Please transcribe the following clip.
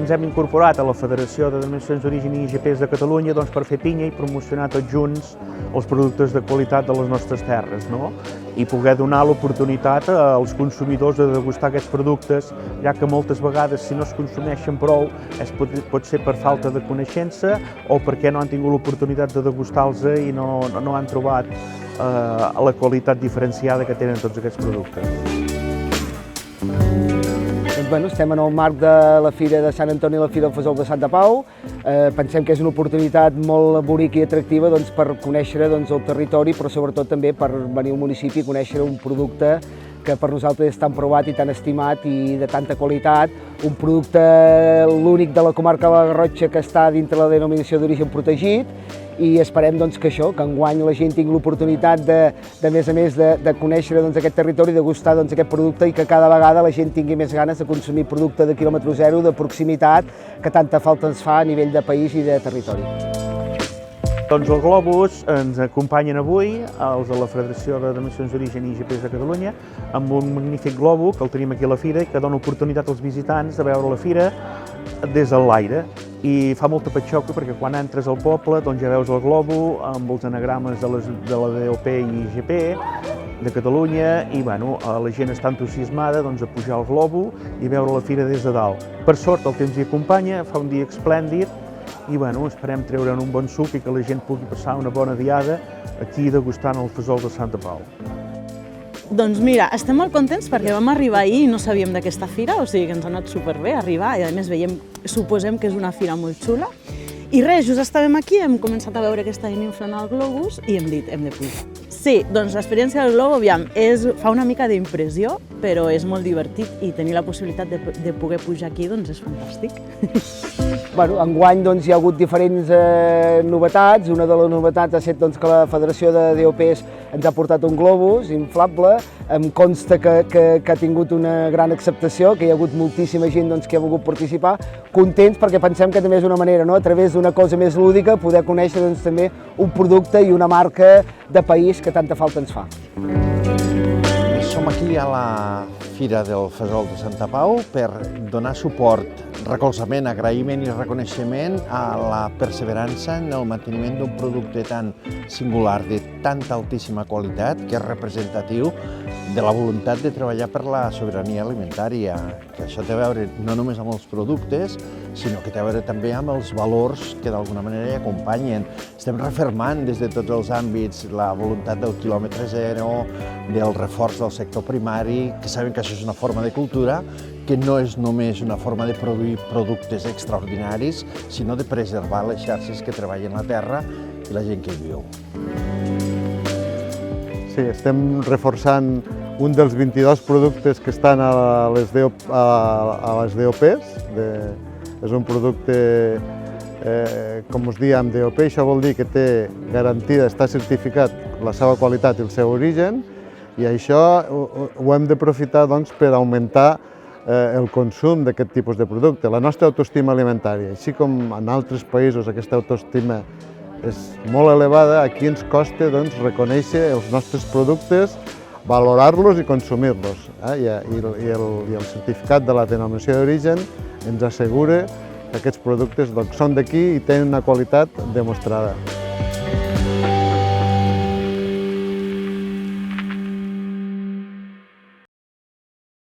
ens hem incorporat a la Federació de Denominacions d'Origen i IGPs de Catalunya per fer pinya i promocionar tots junts els productes de qualitat de les nostres terres, no? I poder donar l'oportunitat als consumidors de degustar aquests productes, ja que moltes vegades, si no es consumeixen prou, pot ser per falta de coneixença o perquè no han tingut l'oportunitat de degustar-los i no han trobat la qualitat diferenciada que tenen tots aquests productes. Estem en el marc de la Fira de Sant Antoni i la Fira del Fesol de Santa Pau. Pensem que és una oportunitat molt bonica i atractiva per conèixer el territori, però sobretot també per venir al municipi i conèixer un producte que per nosaltres és tan provat i tan estimat i de tanta qualitat, un producte l'únic de la comarca de la Garrotxa que està dintre la denominació d'origen protegit, i esperem que enguany la gent tingui l'oportunitat de més a més de conèixer aquest territori, de gustar aquest producte i que cada vegada la gent tingui més ganes de consumir producte de quilòmetre zero, de proximitat, que tanta falta ens fa a nivell de país i de territori. Doncs el Globus ens acompanyen avui, els de la Federació de Denominacions d'Origen i IGPs de Catalunya, amb un magnífic globo que el tenim aquí a la fira i que dona oportunitat als visitants de veure la fira des de l'aire. I fa molta patxoca perquè quan entres al poble ja veus el globo amb els anagrames de la DOP i IGP de Catalunya i la gent està entusiasmada a pujar al globo i veure la fira des de dalt. Per sort el temps hi acompanya, fa un dia esplèndid i esperem treure'n un bon suc i que la gent pugui passar una bona diada aquí degustant el Fesol de Santa Pau. Doncs mira, estem molt contents perquè vam arribar ahir i no sabíem d'aquesta fira, o sigui que ens ha anat superbé arribar i a més suposem que és una fira molt xula. I res, just estàvem aquí, hem començat a veure que estaven inflant el globus i hem dit, hem de pujar. Sí, doncs l'experiència del globo, fa una mica d'impressió, però és molt divertit i tenir la possibilitat de poder pujar aquí és fantàstic. Enguany hi ha hagut diferents novetats. Una de les novetats ha estat que la Federació de DOPs ens ha portat un globus inflable. Em consta que ha tingut una gran acceptació, que hi ha hagut moltíssima gent que ha volgut participar. Contents perquè pensem que també és una manera, a través d'una cosa més lúdica, poder conèixer també un producte i una marca de país que tanta falta ens fa. Som aquí a la Fira del Fesol de Santa Pau per donar suport, recolzament, agraïment i reconeixement a la perseverança en el manteniment d'un producte tan singular, de tanta altíssima qualitat, que és representatiu de la voluntat de treballar per la sobirania alimentària, que això té a veure no només amb els productes, sinó que té a veure també amb els valors que d'alguna manera hi acompanyen. Estem refermant des de tots els àmbits la voluntat del quilòmetre zero, del reforç del sector primari, que saben que això és una forma de cultura, que no és només una forma de produir productes extraordinaris, sinó de preservar les xarxes que treballen la terra i la gent que hi viu. Sí, estem reforçant un dels 22 productes que estan a les DOPs. És un producte, com us diem, DOP, això vol dir que té garantida, està certificat la seva qualitat i el seu origen, i això ho hem d'aprofitar per augmentar el consum d'aquest tipus de producte. La nostra autoestima alimentària, així com en altres països aquesta autoestima és molt elevada, aquí ens costa reconèixer els nostres productes, valorar-los i consumir-los. I el certificat de la denominació d'origen ens assegura que aquests productes són d'aquí i tenen una qualitat demostrada.